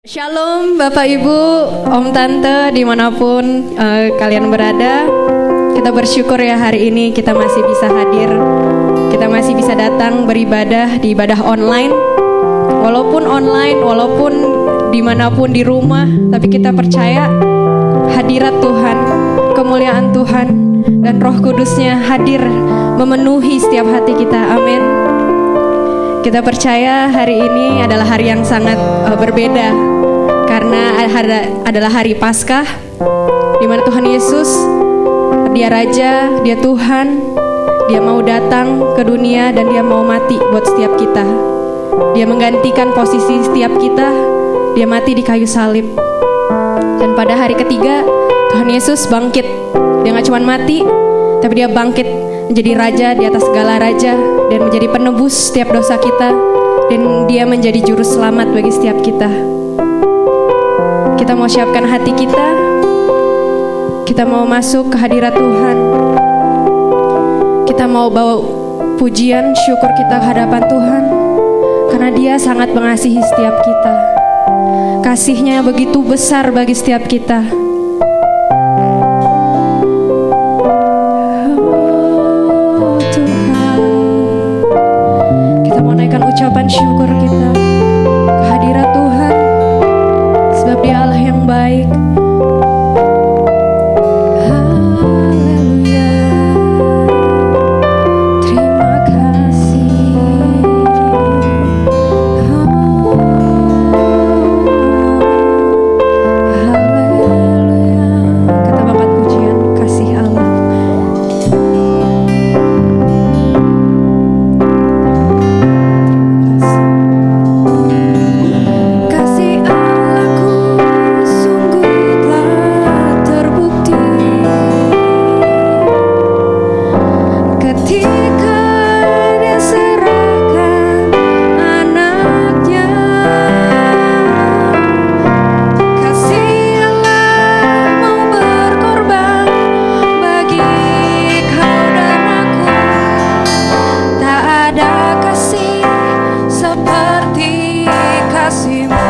Shalom Bapak Ibu, Om Tante dimanapun kalian berada. Kita bersyukur ya hari ini kita masih bisa hadir. Kita masih bisa datang beribadah di ibadah online. Walaupun dimanapun di rumah, tapi kita percaya hadirat Tuhan, kemuliaan Tuhan dan Roh Kudusnya hadir memenuhi setiap hati kita. Amin. Kita percaya hari ini adalah hari yang sangat berbeda. Karena adalah hari Paskah, di mana Tuhan Yesus, Dia Raja, Dia Tuhan, Dia mau datang ke dunia dan Dia mau mati buat setiap kita. Dia menggantikan posisi setiap kita, Dia mati di kayu salib. Dan pada hari ketiga, Tuhan Yesus bangkit. Dia gak cuma mati, tapi Dia bangkit menjadi Raja di atas segala Raja dan menjadi penebus setiap dosa kita. Dan Dia menjadi juru selamat bagi setiap kita. Kita mau siapkan hati kita. Kita mau masuk ke hadirat Tuhan. Kita mau bawa pujian, syukur kita ke hadapan Tuhan. Karena Dia sangat mengasihi setiap kita. Kasih-Nya begitu besar bagi setiap kita. Oh Tuhan, kita mau naikkan ucapan syukur kita ke hadirat Tuhan. Sebab Dia Allah yang baik. Haleluya. Terima kasih. Haleluya. Kata Bapak pujian kasih Allah. Kasih Allahku sungguh telah terbukti ketika Dia serahkan anaknya. Kasih Allah mau berkorban bagi kau dan aku. Tak ada kasih seperti kasih-Mu.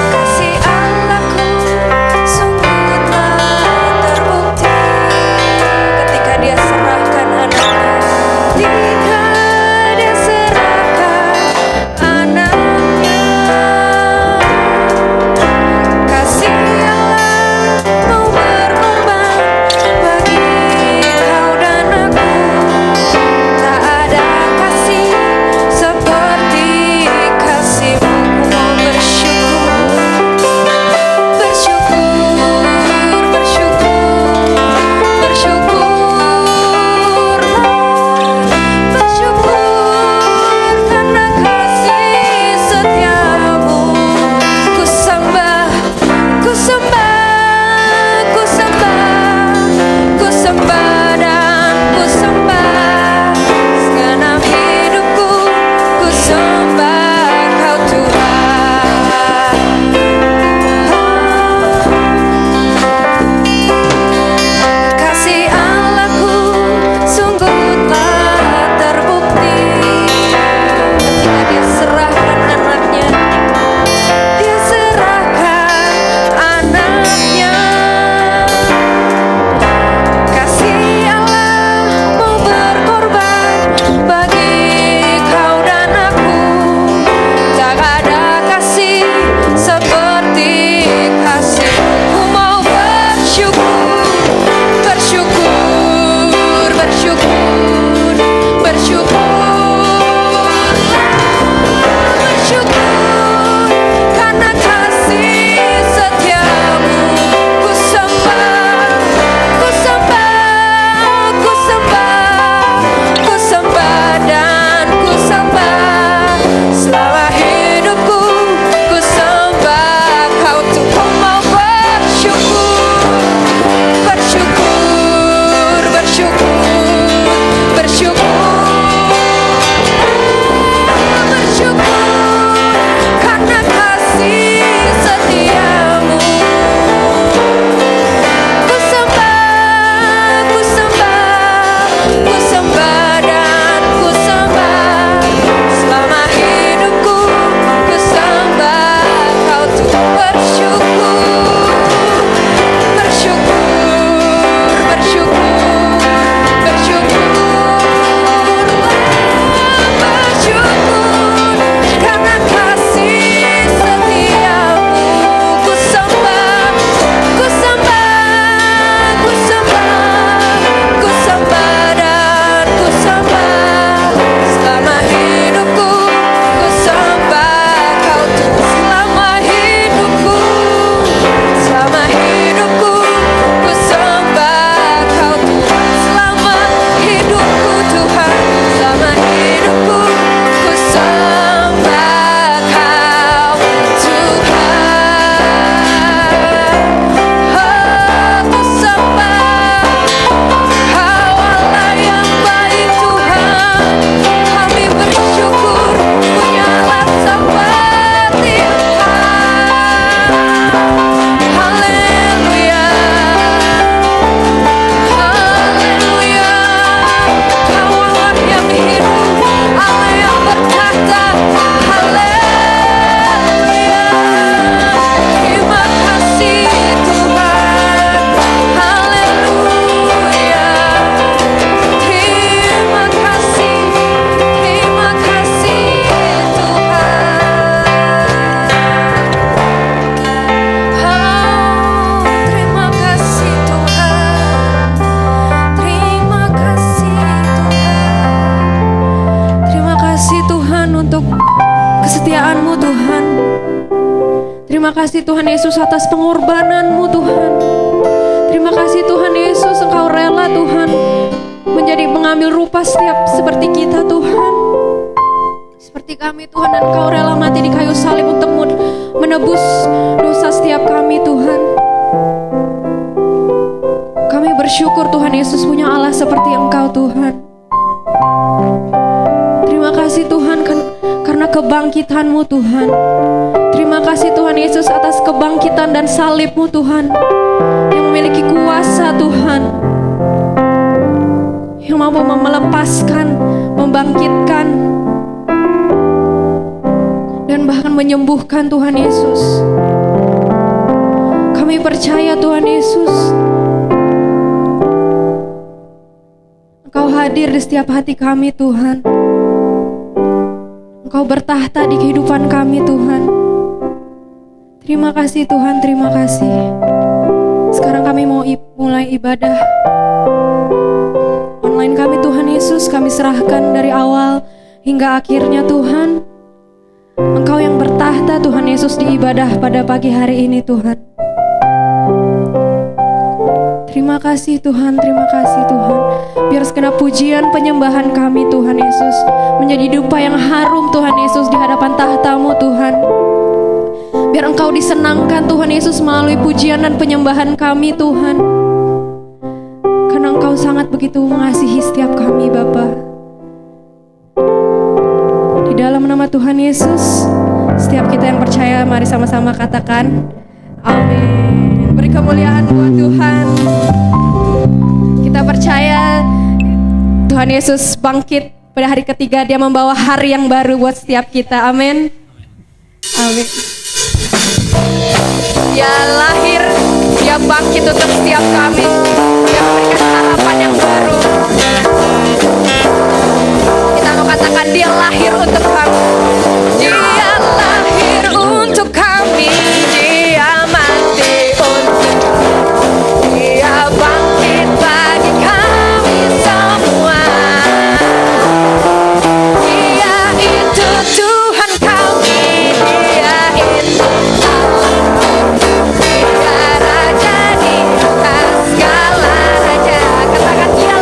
Kasih Allahku sungguh telah terbukti ketika Dia serahkan anaknya. Ketika Dia serahkan anaknya. Kasih Allah mau berkorban bagi kau dan aku. Tak ada kasih seperti kasih-Mu. Terima kasih Tuhan Yesus atas pengorbanan-Mu Tuhan. Terima kasih Tuhan Yesus, Engkau rela Tuhan menjadi mengambil rupa setiap seperti kita Tuhan. Seperti kami Tuhan, dan Engkau rela mati di kayu salib untuk menebus dosa setiap kami Tuhan. Kami bersyukur Tuhan Yesus punya Allah seperti Engkau Tuhan. Terima kasih Tuhan karena kebangkitan-Mu Tuhan. Terima kasih Tuhan Yesus atas kebangkitan dan salib-Mu Tuhan, yang memiliki kuasa Tuhan, yang mampu melepaskan, membangkitkan, dan bahkan menyembuhkan Tuhan Yesus. Kami percaya Tuhan Yesus, Engkau hadir di setiap hati kami Tuhan. Engkau bertahta di kehidupan kami Tuhan. Terima kasih Tuhan, terima kasih. Sekarang kami mau mulai ibadah online kami Tuhan Yesus. Kami serahkan dari awal hingga akhirnya Tuhan. Engkau yang bertahta Tuhan Yesus di ibadah pada pagi hari ini Tuhan. Terima kasih Tuhan, terima kasih Tuhan. Biar segenap pujian penyembahan kami Tuhan Yesus menjadi dupa yang harum Tuhan Yesus di hadapan tahta-Mu Tuhan. Biar Engkau disenangkan Tuhan Yesus melalui pujian dan penyembahan kami Tuhan. Karena Engkau sangat begitu mengasihi setiap kami Bapa. Di dalam nama Tuhan Yesus, setiap kita yang percaya mari sama-sama katakan amin. Beri kemuliaan buat Tuhan. Kita percaya Tuhan Yesus bangkit pada hari ketiga. Dia membawa hari yang baru buat setiap kita. Amin. Amin. Dia lahir, dia bangkit untuk setiap kami. Dia memberikan harapan yang baru. Kita mau katakan dia lahir untuk kami. Dia lahir untuk kami. Dia mati untuk kami. Dia bangkit bagi kami semua. Dia itu Tuhan kami. Dia itu Allah. Dia Raja di atas segala raja. Katakan dia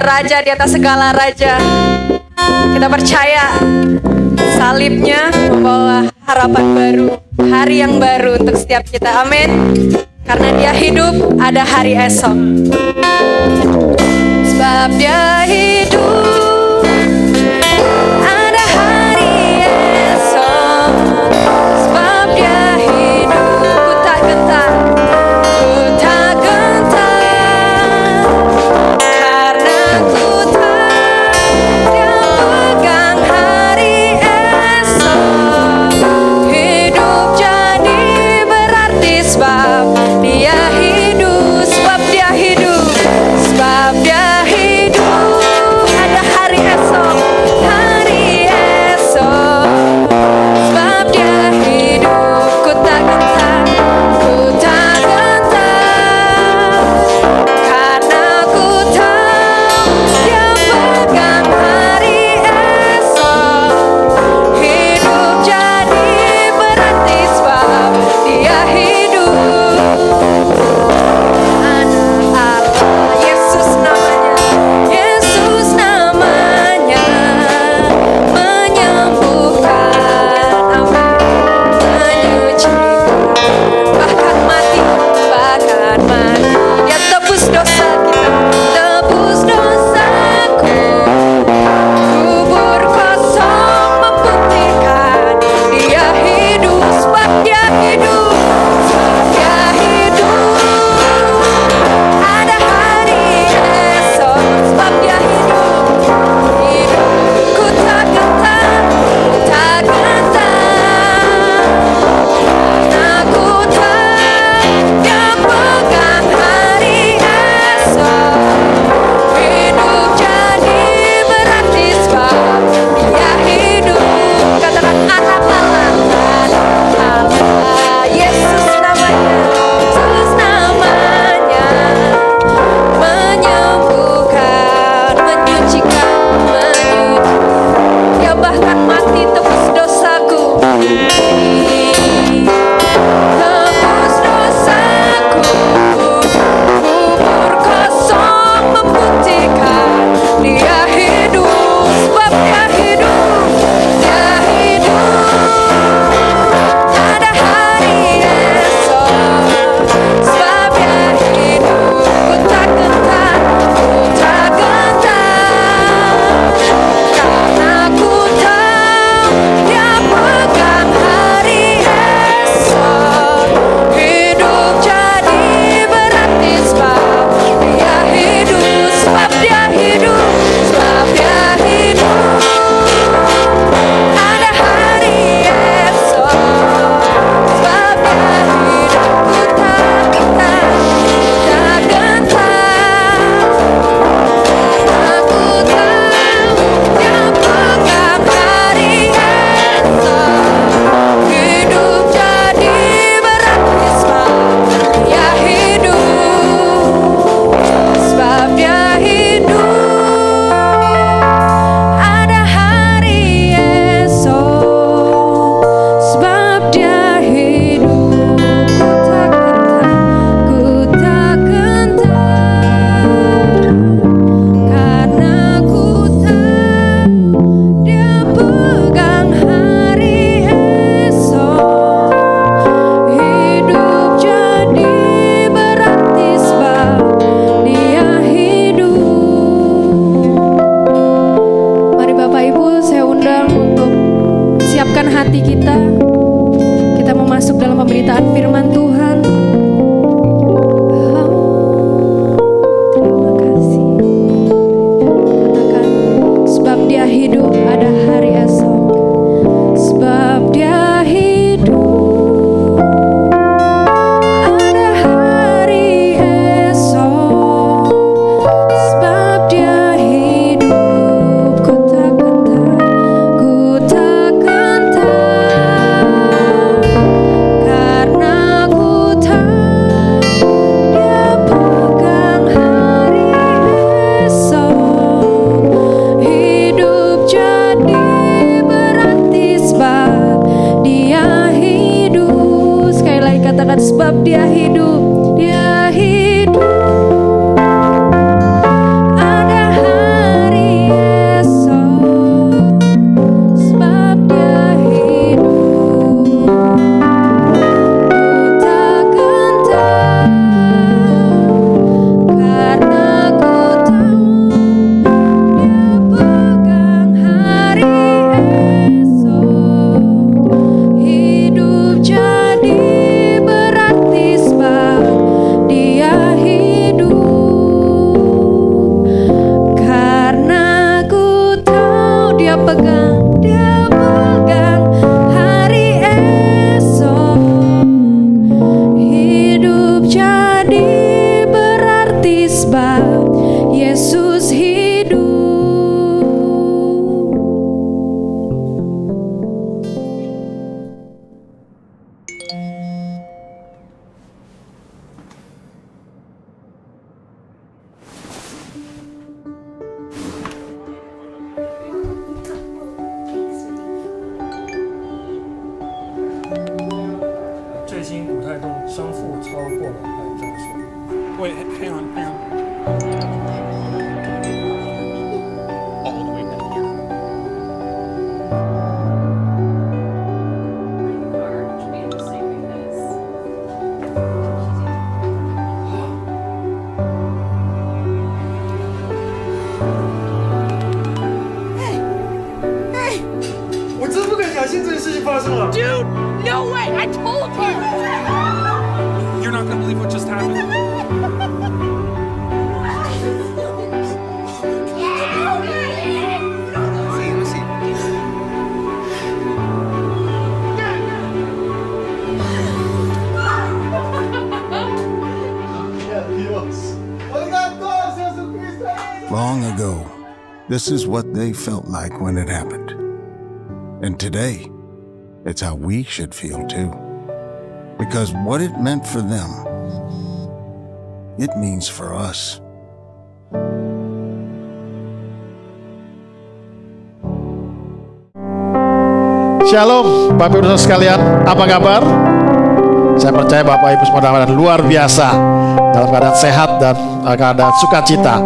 raja di atas segala raja. Kita percaya salibnya membawa harapan baru, hari yang baru untuk setiap kita. Amin. Karena dia hidup, ada hari esok. Sebab dia hidup, ada hari esok. Sebab dia hidup, ku tak gentar, ku tak gentar. Karena ku tahu dia pegang hari esok. Hidup jadi berarti sebab dia hidup, sebab dia hidup, sebab dia hidup. Yesus hidup. Wait, hang on. All the way down here. Dude, no way! I told you! You're not gonna believe what just happened. Long ago, this is what they felt like when it happened. And today, it's how we should feel too. Because what it meant for them, it means for us. Shalom Bapak Ibu sekalian, apa kabar? Saya percaya Bapak Ibu semua dalam keadaan luar biasa, dalam keadaan sehat dan keadaan sukacita.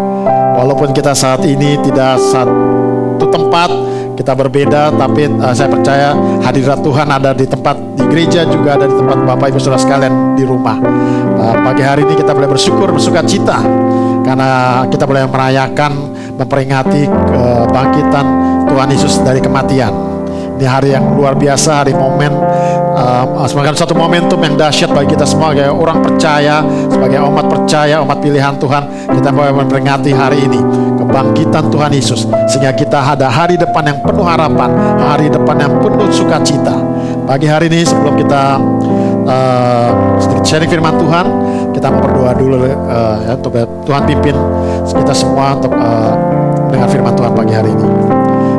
Walaupun kita saat ini tidak satu tempat, kita berbeda, tapi saya percaya hadirat Tuhan ada di tempat di gereja, juga ada di tempat Bapak Ibu saudara sekalian di rumah. Pagi hari ini kita boleh bersyukur, bersukacita karena kita boleh merayakan, memperingati kebangkitan Tuhan Yesus dari kematian. Ini hari yang luar biasa, hari momen, sebagai satu momentum yang dahsyat bagi kita semua sebagai orang percaya, sebagai umat percaya, umat pilihan Tuhan. Kita boleh memperingati hari ini kebangkitan Tuhan Yesus, sehingga kita ada hari depan yang penuh harapan, hari depan yang penuh sukacita. Pagi hari ini sebelum kita sedikit sharing firman Tuhan, kita mau berdoa dulu ya, untuk Tuhan pimpin kita semua untuk dengar firman Tuhan pagi hari ini.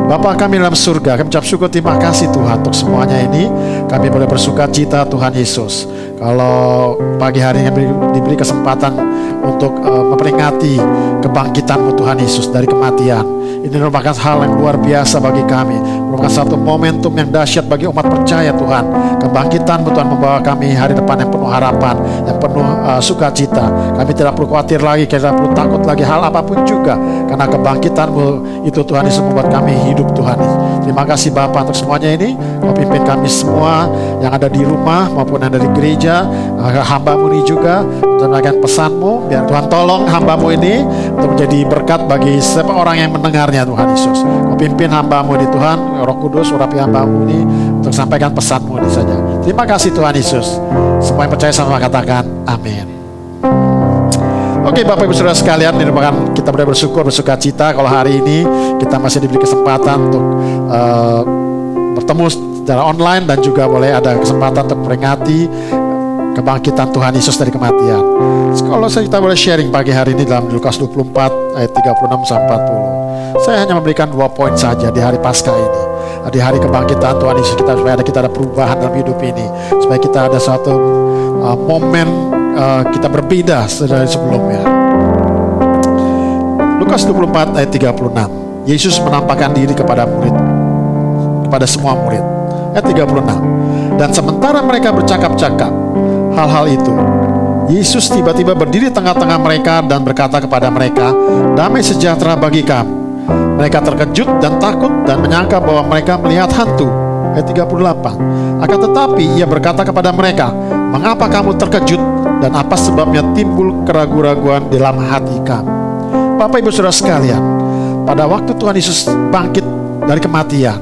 Bapa kami dalam surga, kami ucap syukur, terima kasih Tuhan untuk semuanya ini. Kami boleh bersuka cita Tuhan Yesus. Kalau pagi hari ini kami diberi kesempatan untuk memperingati kebangkitan-Mu Tuhan Yesus dari kematian. Ini merupakan hal yang luar biasa bagi kami, merupakan satu momentum yang dahsyat bagi umat percaya Tuhan. Kebangkitan-Mu Tuhan membawa kami hari depan yang penuh harapan, yang penuh sukacita. Kami tidak perlu khawatir lagi, kita tidak perlu takut lagi hal apapun juga, karena kebangkitan-Mu itu Tuhan Yesus membuat kami hidup Tuhan. Terima kasih Bapa untuk semuanya ini. Kau pimpin kami semua yang ada di rumah maupun yang ada di gereja, hamba-Mu ini juga untuk menyampaikan pesan-Mu. Biar Tuhan tolong hamba-Mu ini untuk menjadi berkat bagi setiap orang yang mendengarnya Tuhan Yesus. Kau pimpin hamba-Mu ini Tuhan, Roh Kudus, urapi hamba-Mu ini untuk sampaikan pesan-Mu ini saja. Terima kasih Tuhan Yesus. Semua yang percaya sama katakan amin. Oke Bapak Ibu Saudara sekalian, ini merupakan kita boleh bersyukur, bersuka cita kalau hari ini kita masih diberi kesempatan untuk bertemu secara online, dan juga boleh ada kesempatan untuk memperingati kebangkitan Tuhan Yesus dari kematian. Kalau kita boleh sharing pagi hari ini dalam Lukas 24 ayat 36 sampai 40. Saya hanya memberikan 2 poin saja di hari Paskah ini. Di hari kebangkitan Tuhan Yesus kita, supaya kita ada perubahan dalam hidup ini, supaya kita ada suatu momen kita berbeda dari sebelumnya. Lukas 24 ayat 36. Yesus menampakkan diri kepada semua murid. Ayat 36. Dan sementara mereka bercakap-cakap hal-hal itu, Yesus tiba-tiba berdiri tengah-tengah mereka dan berkata kepada mereka, "Damai sejahtera bagi kamu." Mereka terkejut dan takut dan menyangka bahwa mereka melihat hantu. Ayat 38. Akan tetapi ia berkata kepada mereka, "Mengapa kamu terkejut dan apa sebabnya timbul keraguan-raguan dalam hati kamu?" Bapak Ibu Saudara sekalian, pada waktu Tuhan Yesus bangkit dari kematian,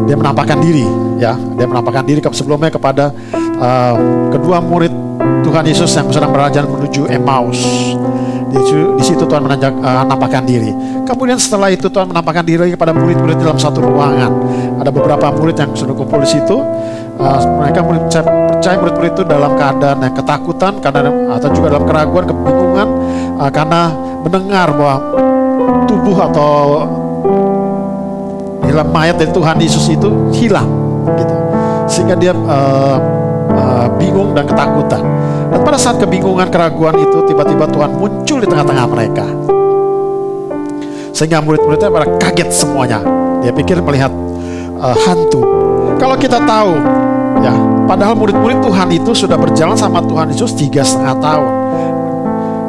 dia menampakkan diri, ya, dia menampakkan diri sebelumnya kepada kedua murid Tuhan Yesus yang sedang berjalan menuju Emmaus. Di situ Tuhan menampakkan diri. Kemudian setelah itu Tuhan menampakkan diri kepada murid-murid dalam satu ruangan. Ada beberapa murid yang sudah kumpul di situ. Saya percaya murid-murid itu dalam keadaan yang ketakutan atau juga dalam keraguan, kebingungan karena mendengar bahwa tubuh atau dalam mayat dari Tuhan Yesus itu hilang, gitu. Sehingga dia bingung dan ketakutan. Dan pada saat kebingungan, keraguan itu, tiba-tiba Tuhan muncul di tengah-tengah mereka. Sehingga murid-muridnya pada kaget semuanya. Dia pikir melihat hantu. Kalau kita tahu, ya, padahal murid-murid Tuhan itu sudah berjalan sama Tuhan Yesus 3,5 tahun.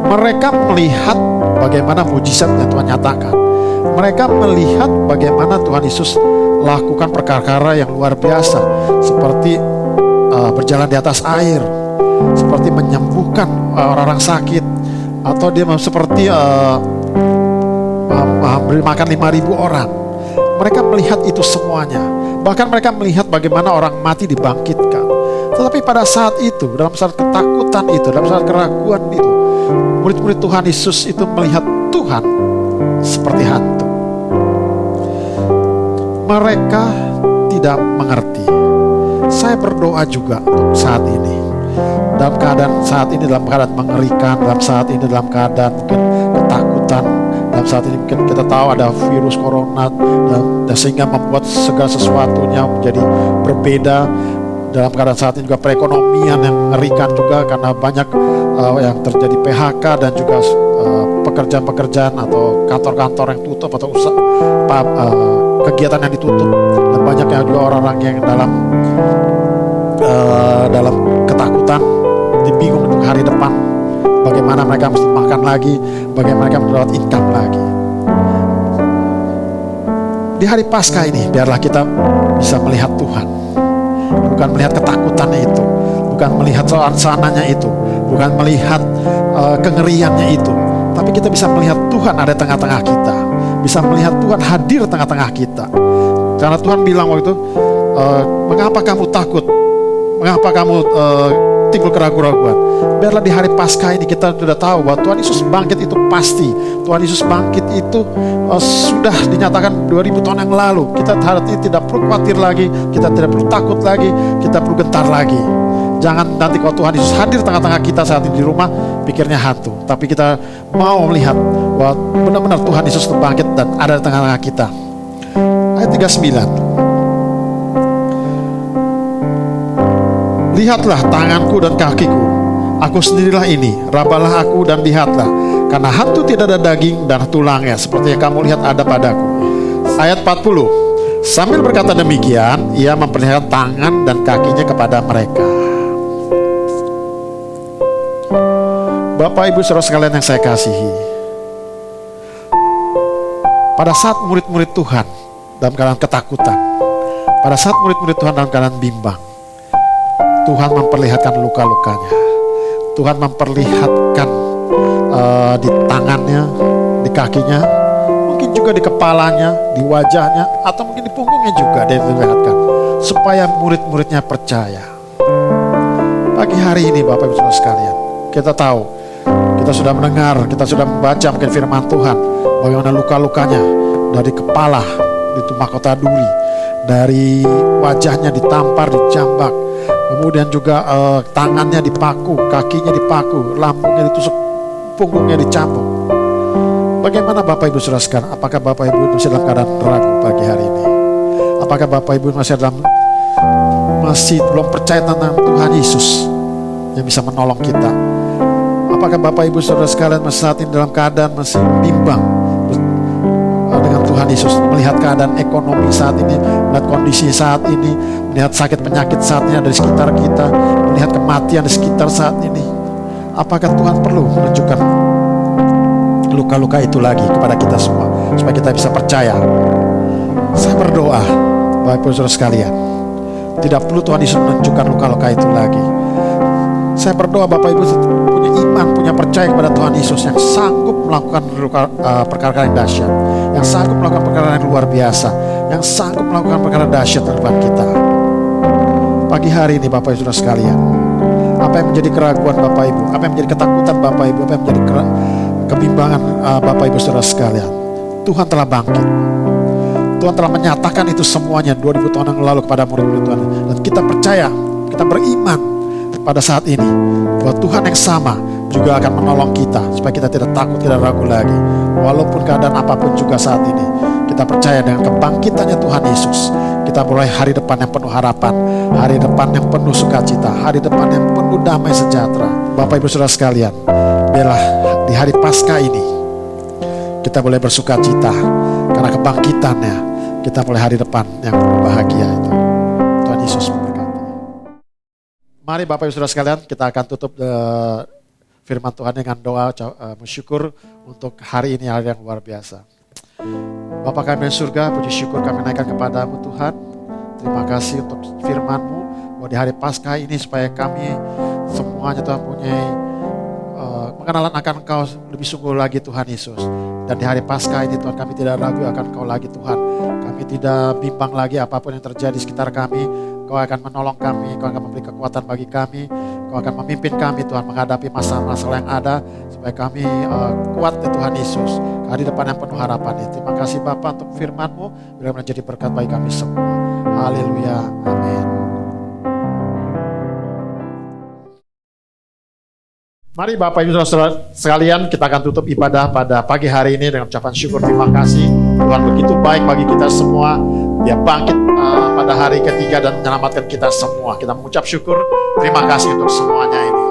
Mereka melihat bagaimana mujizat yang Tuhan nyatakan. Mereka melihat bagaimana Tuhan Yesus lakukan perkara-perkara yang luar biasa, seperti berjalan di atas air, seperti menyembuhkan orang-orang sakit, atau dia seperti beri makan 5.000 orang. Mereka melihat itu semuanya. Bahkan mereka melihat bagaimana orang mati dibangkitkan. Tetapi pada saat itu, dalam saat ketakutan itu, dalam saat keraguan itu, murid-murid Tuhan Yesus itu melihat Tuhan seperti hantu. Mereka tidak mengerti. Saya berdoa juga untuk saat ini. Dalam keadaan saat ini, dalam keadaan mengerikan, dalam saat ini, dalam keadaan mungkin ketakutan, dalam saat ini mungkin kita tahu ada virus corona, dan sehingga membuat segala sesuatunya menjadi berbeda. Dalam keadaan saat ini juga perekonomian yang mengerikan juga, karena banyak yang terjadi PHK dan juga pekerjaan-pekerjaan atau kantor-kantor yang tutup atau kegiatan yang ditutup, dan banyaknya juga orang-orang yang dalam ketakutan, bingung untuk hari depan, bagaimana mereka mesti makan lagi, bagaimana mereka mendapat income lagi. Di hari Paskah ini, biarlah kita bisa melihat Tuhan, bukan melihat ketakutannya itu, bukan melihat sananya itu, bukan melihat kengeriannya itu, tapi kita bisa melihat Tuhan ada di tengah-tengah kita, bisa melihat Tuhan hadir di tengah-tengah kita. Karena Tuhan bilang waktu itu, mengapa kamu takut? Mengapa kamu timbul keraguan-keraguan? Biarlah di hari Paskah ini kita sudah tahu bahwa Tuhan Yesus bangkit itu pasti. Tuhan Yesus bangkit itu sudah dinyatakan 2000 tahun yang lalu. Kita hari ini tidak perlu khawatir lagi, kita tidak perlu takut lagi, kita perlu gentar lagi. Jangan nanti kalau Tuhan Yesus hadir tengah-tengah kita saat ini di rumah, pikirnya hantu. Tapi kita mau melihat bahwa benar-benar Tuhan Yesus bangkit dan ada di tengah-tengah kita. Ayat 39. Lihatlah tanganku dan kakiku, aku sendirilah ini, rabalah aku dan lihatlah, karena hantu tidak ada daging dan tulangnya, seperti yang kamu lihat ada padaku. Ayat 40. Sambil berkata demikian, ia memperlihatkan tangan dan kakinya kepada mereka. Bapak Ibu saudara sekalian yang saya kasihi, pada saat murid-murid Tuhan dalam keadaan ketakutan, pada saat murid-murid Tuhan dalam keadaan bimbang, Tuhan memperlihatkan luka-lukanya. Tuhan memperlihatkan di tangannya, di kakinya, mungkin juga di kepalanya, di wajahnya, atau mungkin di punggungnya juga dia diperlihatkan, supaya murid-muridnya percaya. Pagi hari ini Bapak Ibu saudara sekalian, kita tahu, kita sudah mendengar, kita sudah membaca mungkin firman Tuhan, bagaimana luka-lukanya dari kepala itu mahkota duri, dari wajahnya ditampar, dijambak, kemudian juga tangannya dipaku, kakinya dipaku, lambungnya ditusuk, punggungnya dicambuk. Bagaimana Bapak Ibu saudara sekalian? Apakah Bapak Ibu masih dalam keadaan ragu pagi hari ini? Apakah Bapak Ibu masih belum percaya tentang Tuhan Yesus yang bisa menolong kita? Apakah Bapak Ibu saudara sekalian masih saat ini dalam keadaan masih bimbang dengan Tuhan Yesus, melihat keadaan ekonomi saat ini, melihat kondisi saat ini, melihat sakit penyakit saat ini ada di sekitar kita, melihat kematian di sekitar saat ini? Apakah Tuhan perlu menunjukkan luka-luka itu lagi kepada kita semua, supaya kita bisa percaya? Saya berdoa Bapak Ibu saudara sekalian, tidak perlu Tuhan Yesus menunjukkan luka-luka itu lagi. Saya berdoa Bapak Ibu punya iman, punya percaya kepada Tuhan Yesus yang sanggup melakukan perkara yang dahsyat, yang sanggup melakukan perkara yang luar biasa, yang sanggup melakukan perkara dahsyat di depan kita. Pagi hari ini Bapak Ibu saudara sekalian, Apa yang menjadi keraguan Bapak Ibu, apa yang menjadi ketakutan Bapak Ibu, apa yang menjadi kebimbangan Bapak Ibu saudara sekalian, Tuhan telah bangkit. Tuhan telah menyatakan itu semuanya 2000 tahun yang lalu kepada murid-murid Tuhan. Dan kita percaya, kita beriman pada saat ini bahwa Tuhan yang sama juga akan menolong kita supaya kita tidak takut, tidak ragu lagi. Walaupun keadaan apapun juga saat ini, kita percaya dengan kebangkitannya Tuhan Yesus, kita mulai hari depan yang penuh harapan, hari depan yang penuh sukacita, hari depan yang penuh damai sejahtera. Bapak Ibu saudara sekalian, biarlah di hari Paskah ini kita boleh bersukacita karena kebangkitannya. Kita mulai hari depan yang penuh bahagia itu. Tuhan Yesus memberkati. Mari Bapak Ibu saudara sekalian, kita akan tutup firman Tuhan dengan doa bersyukur untuk hari ini, hari yang luar biasa. Bapa kami di surga, puji syukur kami naikkan kepadamu Tuhan. Terima kasih untuk firman-Mu bahwa di hari Paskah ini supaya kami semuanya Tuhan punya pengenalan akan Engkau lebih sungguh lagi Tuhan Yesus. Dan di hari Paskah ini Tuhan, kami tidak ragu akan Engkau lagi Tuhan. Kami tidak bimbang lagi apapun yang terjadi di sekitar kami. Engkau akan menolong kami, Engkau akan memberi kekuatan bagi kami, Engkau akan memimpin kami Tuhan menghadapi masalah-masalah yang ada, supaya kami kuat di Tuhan Yesus, hari depan yang penuh harapan ini. Terima kasih Bapa untuk firman-Mu, biar menjadi berkat bagi kami semua. Haleluya, amin. Mari Bapak Ibu Saudara sekalian, kita akan tutup ibadah pada pagi hari ini dengan ucapan syukur. Terima kasih, Tuhan begitu baik bagi kita semua. Dia bangkit pada hari ketiga dan menyelamatkan kita semua. Kita mengucap syukur, terima kasih untuk semuanya ini.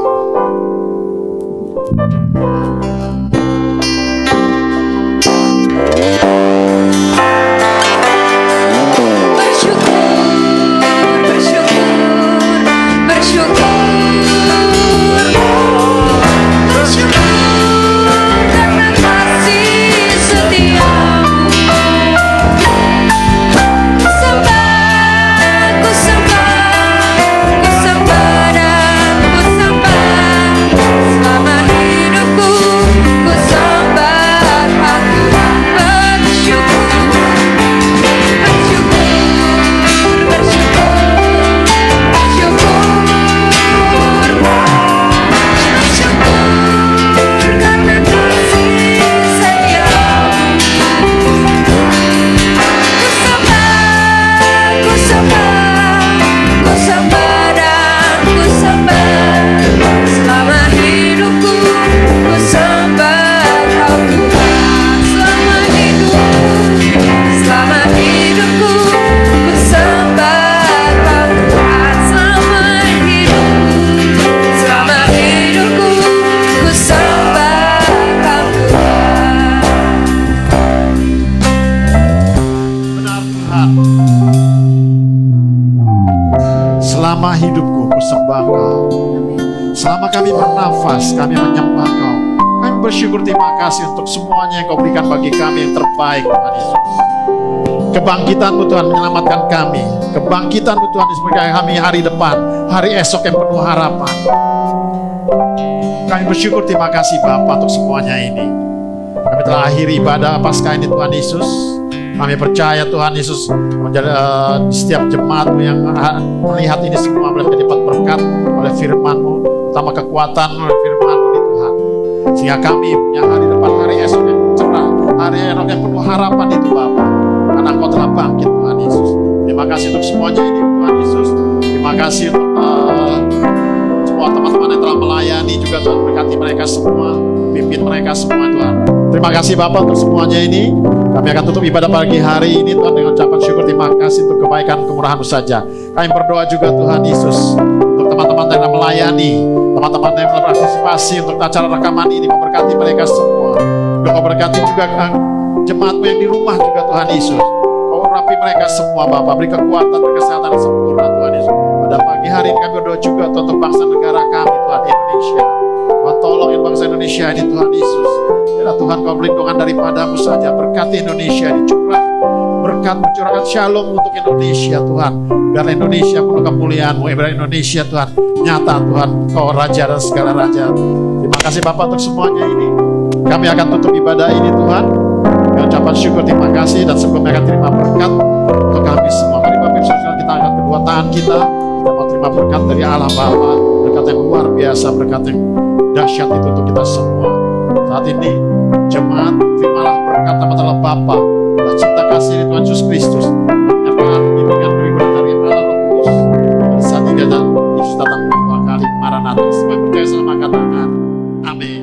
Selama hidupku kusembah Kau, selama kami bernafas kami menyembah Kau. Kami bersyukur, terima kasih untuk semuanya yang Kau berikan bagi kami yang terbaik Tuhan Yesus. Kebangkitan-Mu Tuhan menyelamatkan kami, kebangkitan-Mu Tuhan memberikan kami hari depan, hari esok yang penuh harapan. Kami bersyukur, terima kasih Bapa untuk semuanya ini. Kami telah akhiri ibadah Paskah ini Tuhan Yesus. Kami percaya Tuhan Yesus menjadi setiap jemaat yang melihat ini semua menjadi berkat oleh firman-Mu, terutama kekuatan oleh firman-Mu di Tuhan. Sehingga kami punya hari depan, hari esok yang cerah, hari esok yang penuh harapan itu Bapa. Karena Engkau telah bangkit Tuhan Yesus. Terima kasih untuk semuanya ini Tuhan Yesus. Terima kasih untuk semua teman-teman yang telah melayani juga Tuhan, berkati mereka semua, pimpin mereka semua Tuhan. Terima kasih Bapak untuk semuanya ini. Kami akan tutup ibadah pagi hari ini Tuhan dengan ucapan syukur. Terima kasih untuk kebaikan kemurahan-Mu saja. Kami berdoa juga Tuhan Yesus untuk teman-teman yang melayani, teman-teman yang berpartisipasi untuk acara rekaman ini. Kau berkati mereka semua. Kau berkati juga jemaat-Mu yang di rumah juga Tuhan Yesus. Kau urapi mereka semua Bapak. Beri kekuatan, beri kesehatan yang sempurna Tuhan Yesus. Pada pagi hari ini kami berdoa juga untuk bangsa negara kami Tuhan Indonesia. Tuhan tolongin bangsa Indonesia ini Tuhan Yesus. Ya Tuhan, Kau perlindungan daripada-Mu saja. Berkati Indonesia dicurah. Berkat mencurahkan shalom untuk Indonesia Tuhan. Biar Indonesia penuh kemuliaan-Mu. Biar Indonesia Tuhan nyata Tuhan, Kau Raja dan segala Raja. Terima kasih Bapak untuk semuanya ini. Kami akan tutup ibadah ini Tuhan dengan ucapan syukur, terima kasih. Dan sebelumnya akan terima berkat untuk kami semua. Mari Bapak Ibu kita angkat kedua tangan kita. Kita mau terima berkat dari Allah Bapa, berkat berkat yang luar biasa, berkat yang dahsyat itu untuk kita semua. Saat ini jemaat, terimalah berkat Allah Bapa dan cinta kasih dari Tuhan Yesus Kristus, penyertaan bimbingan perlindungan dari Allah Roh Kudus. Dan saat ini Yesus datang dua kali, Maranatha. Semua yang percaya sama katakan amin.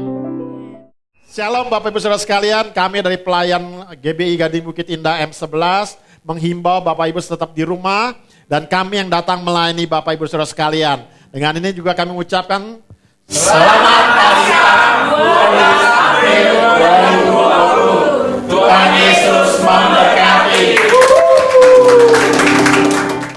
Shalom Bapak Ibu Saudara sekalian, kami dari pelayan GBI Gading Bukit Indah M11 menghimbau Bapak Ibu tetap di rumah, dan kami yang datang melayani Bapak Ibu Saudara sekalian. Dengan ini juga kami mengucapkan selamat hari Rabu.